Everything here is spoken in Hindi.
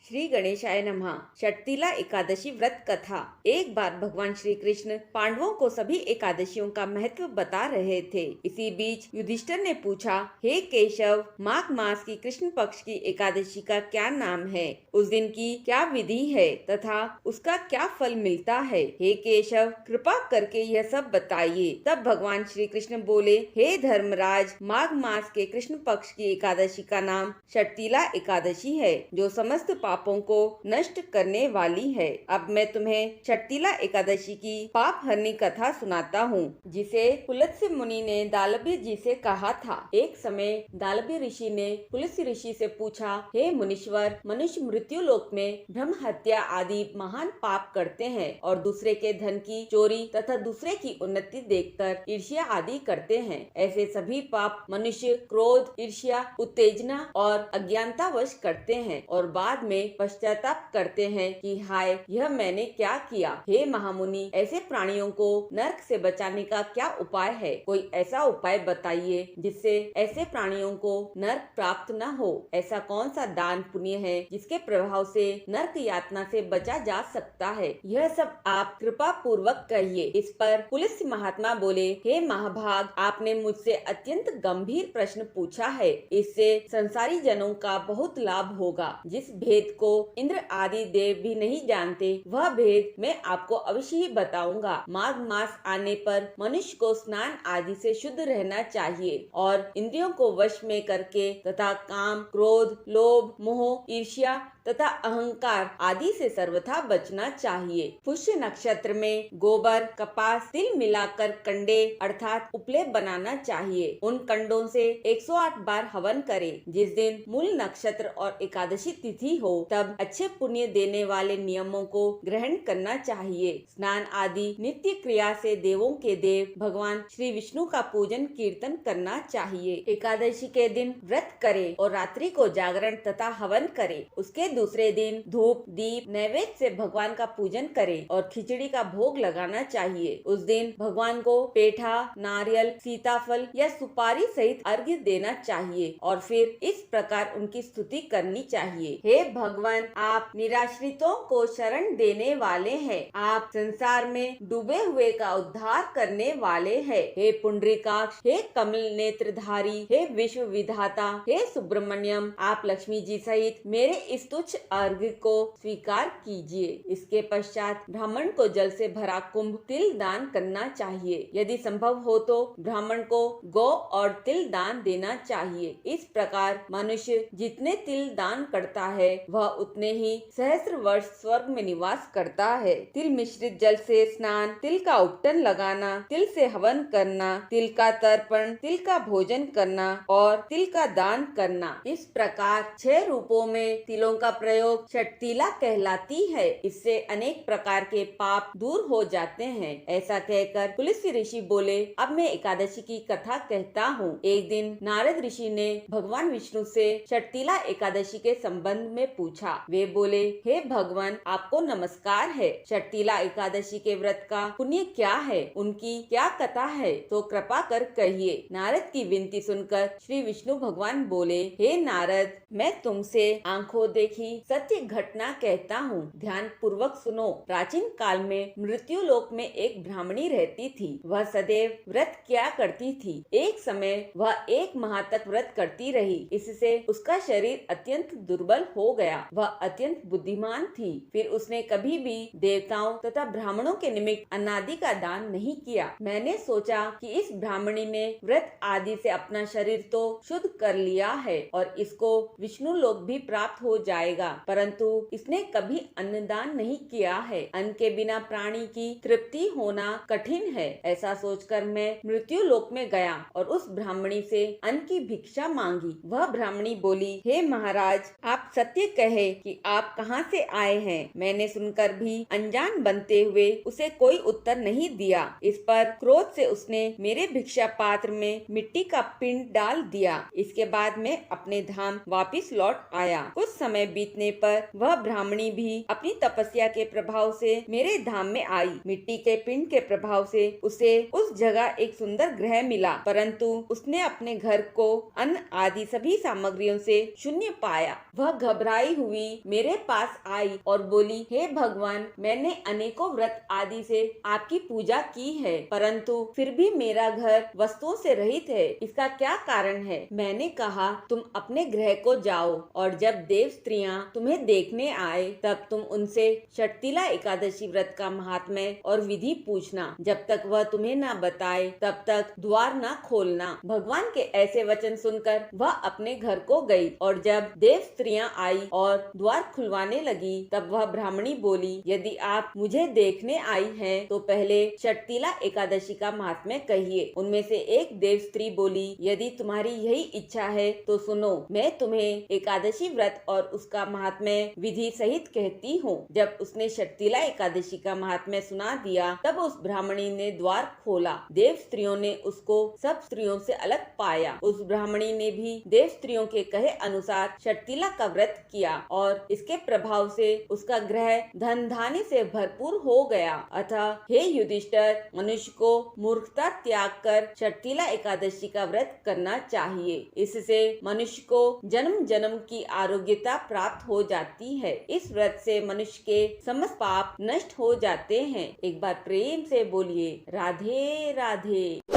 श्री गणेशाय नमः। षटतिला एकादशी व्रत कथा। एक बार भगवान श्री कृष्ण पांडवों को सभी एकादशियों का महत्व बता रहे थे। इसी बीच युधिष्ठिर ने पूछा, हे केशव, माघ मास की कृष्ण पक्ष की एकादशी का क्या नाम है? उस दिन की क्या विधि है तथा उसका क्या फल मिलता है? हे केशव, कृपा करके यह सब बताइए। तब भगवान श्री कृष्ण बोले, हे धर्मराज, माघ मास के कृष्ण पक्ष की एकादशी का नाम षटतिला एकादशी है, जो समस्त पापों को नष्ट करने वाली है। अब मैं तुम्हें षटतिला एकादशी की पाप हरनी कथा सुनाता हूँ, जिसे पुलत्स्य मुनि ने दालभ्य जी से कहा था। एक समय दालभ्य ऋषि ने पुलत्स्य ऋषि से पूछा, हे मुनीश्वर, मनुष्य मृत्यु लोक में ब्रह्म हत्या आदि महान पाप करते हैं और दूसरे के धन की चोरी तथा दूसरे की उन्नति देखकर ईर्ष्या आदि करते हैं। ऐसे सभी पाप मनुष्य क्रोध, ईर्ष्या, उत्तेजना और अज्ञानतावश करते हैं और बाद में पश्चाताप करते हैं कि हाय, यह मैंने क्या किया। हे महामुनि, ऐसे प्राणियों को नरक से बचाने का क्या उपाय है? कोई ऐसा उपाय बताइए जिससे ऐसे प्राणियों को नरक प्राप्त न हो। ऐसा कौन सा दान पुण्य है जिसके प्रभाव से नरक यातना से बचा जा सकता है? यह सब आप कृपा पूर्वक कहिए। इस पर पुलत्स्य महात्मा बोले, हे महाभाग, आपने मुझसे अत्यंत गंभीर प्रश्न पूछा है। इससे संसारी जनों का बहुत लाभ होगा। जिस भेद को इंद्र आदि देव भी नहीं जानते, वह भेद मैं आपको अवश्य ही बताऊंगा। माघ मास आने पर मनुष्य को स्नान आदि से शुद्ध रहना चाहिए और इंद्रियों को वश में करके तथा काम, क्रोध, लोभ, मोह, ईर्ष्या तथा अहंकार आदि से सर्वथा बचना चाहिए। पुष्य नक्षत्र में गोबर, कपास, तिल मिलाकर कंडे अर्थात उपलेप बनाना चाहिए। उन कंडों से 108 बार हवन करें। जिस दिन मूल नक्षत्र और एकादशी तिथि हो, तब अच्छे पुण्य देने वाले नियमों को ग्रहण करना चाहिए। स्नान आदि नित्य क्रिया से देवों के देव भगवान श्री विष्णु का पूजन कीर्तन करना चाहिए। एकादशी के दिन व्रत करें और रात्रि को जागरण तथा हवन करें। उसके दूसरे दिन धूप, दीप, नैवेद्य से भगवान का पूजन करें और खिचड़ी का भोग लगाना चाहिए। उस दिन भगवान को पेठा, नारियल, सीताफल या सुपारी सहित अर्घ्य देना चाहिए और फिर इस प्रकार उनकी स्तुति करनी चाहिए। हे भगवान, आप निराश्रितों को शरण देने वाले हैं। आप संसार में डूबे हुए का उद्धार करने वाले हैं। हे पुंडरीकाक्ष, हे कमल नेत्रधारी, हे विश्व विधाता, हे सुब्रमण्यम, आप लक्ष्मी जी सहित मेरे इस तुच्छ अर्घ्य को स्वीकार कीजिए। इसके पश्चात ब्राह्मण को जल से भरा कुंभ तिल दान करना चाहिए। यदि संभव हो तो ब्राह्मण को गौ और तिल दान देना चाहिए। इस प्रकार मनुष्य जितने तिल दान करता है, वह उतने ही सहस्त्र वर्ष स्वर्ग में निवास करता है। तिल मिश्रित जल से स्नान, तिल का उपटन लगाना, तिल से हवन करना, तिल का तर्पण, तिल का भोजन करना और तिल का दान करना, इस प्रकार 6 रूपों में तिलों का प्रयोग षटतिला कहलाती है। इससे अनेक प्रकार के पाप दूर हो जाते हैं। ऐसा कहकर पुलत्स्य ऋषि बोले, अब मैं एकादशी की कथा कहता हूँ। एक दिन नारद ऋषि ने भगवान विष्णु से षटतिला एकादशी के संबंध में पूछा। वे बोले, हे भगवान, आपको नमस्कार है। षटतिला एकादशी के व्रत का पुण्य क्या है? उनकी क्या कथा है? तो कृपा कर कहिए। नारद की विनती सुनकर श्री विष्णु भगवान बोले, हे नारद, मैं तुमसे आंखों देखी सत्य घटना कहता हूँ। ध्यान पूर्वक सुनो। प्राचीन काल में मृत्यु लोक में एक ब्राह्मणी रहती थी। वह सदैव व्रत किया करती थी। एक समय वह 1 माह तक व्रत करती रही। इससे उसका शरीर अत्यंत दुर्बल हो गया। वह अत्यंत बुद्धिमान थी। फिर उसने कभी भी देवताओं तथा ब्राह्मणों के निमित्त अन्नादि का दान नहीं किया। मैंने सोचा कि इस ब्राह्मणी ने व्रत आदि से अपना शरीर तो शुद्ध कर लिया है और इसको विष्णु लोक भी प्राप्त हो जाएगा, परंतु इसने कभी अन्नदान नहीं किया है। अन्न के बिना प्राणी की तृप्ति होना कठिन है। ऐसा सोचकर मैं मृत्यु लोक में गया और उस ब्राह्मणी से अन्न की भिक्षा मांगी। वह ब्राह्मणी बोली, हे महाराज, आप सत्य कहे कि आप कहाँ से आए हैं। मैंने सुनकर भी अनजान बनते हुए उसे कोई उत्तर नहीं दिया। इस पर क्रोध से उसने मेरे भिक्षा पात्र में मिट्टी का पिंड डाल दिया। इसके बाद मैं अपने धाम वापिस लौट आया। कुछ समय बीतने पर वह ब्राह्मणी भी अपनी तपस्या के प्रभाव से मेरे धाम में आई। मिट्टी के पिंड के प्रभाव से उसे उस जगह एक सुंदर गृह मिला, परंतु उसने अपने घर को अन्न आदि सभी सामग्रियों से शून्य पाया। वह घबराई हुई मेरे पास आई और बोली, हे भगवान, मैंने अनेकों व्रत आदि से आपकी पूजा की है, परंतु फिर भी मेरा घर वस्तुओं से रहित है। इसका क्या कारण है? मैंने कहा, तुम अपने गृह को जाओ और जब देव स्त्रियां तुम्हें देखने आए तब तुम उनसे षटतिला एकादशी व्रत का महात्म्य और विधि पूछना। जब तक वह तुम्हें न बताए तब तक द्वार न खोलना। भगवान के ऐसे वचन सुनकर वह अपने घर को गई और जब देव स्त्रियां आई और द्वार खुलवाने लगी तब वह ब्राह्मणी बोली, यदि आप मुझे देखने आई हैं तो पहले षटतिला एकादशी का महात्म्य कहिए। उनमें से एक देव स्त्री बोली, यदि तुम्हारी यही इच्छा है तो सुनो, मैं तुम्हें एकादशी व्रत और उसका महात्म्य विधि सहित कहती हूँ। जब उसने षटतिला एकादशी का महात्म्य सुना दिया तब उस ब्राह्मणी ने द्वार खोला। देव स्त्रियों ने उसको सब स्त्रियों से अलग पाया। उस ब्राह्मणी ने भी देव स्त्रियों के कहे अनुसार षटतिला का व्रत किया और इसके प्रभाव से उसका गृह धन धान्य से भरपूर हो गया। अतः हे युधिष्ठिर, मनुष्य को मूर्खता त्याग कर षटतिला एकादशी का व्रत करना चाहिए। इससे मनुष्य को जन्म जन्म की आरोग्यता प्राप्त हो जाती है। इस व्रत से मनुष्य के समस्त पाप नष्ट हो जाते हैं। एक बार प्रेम से बोलिए, राधे राधे।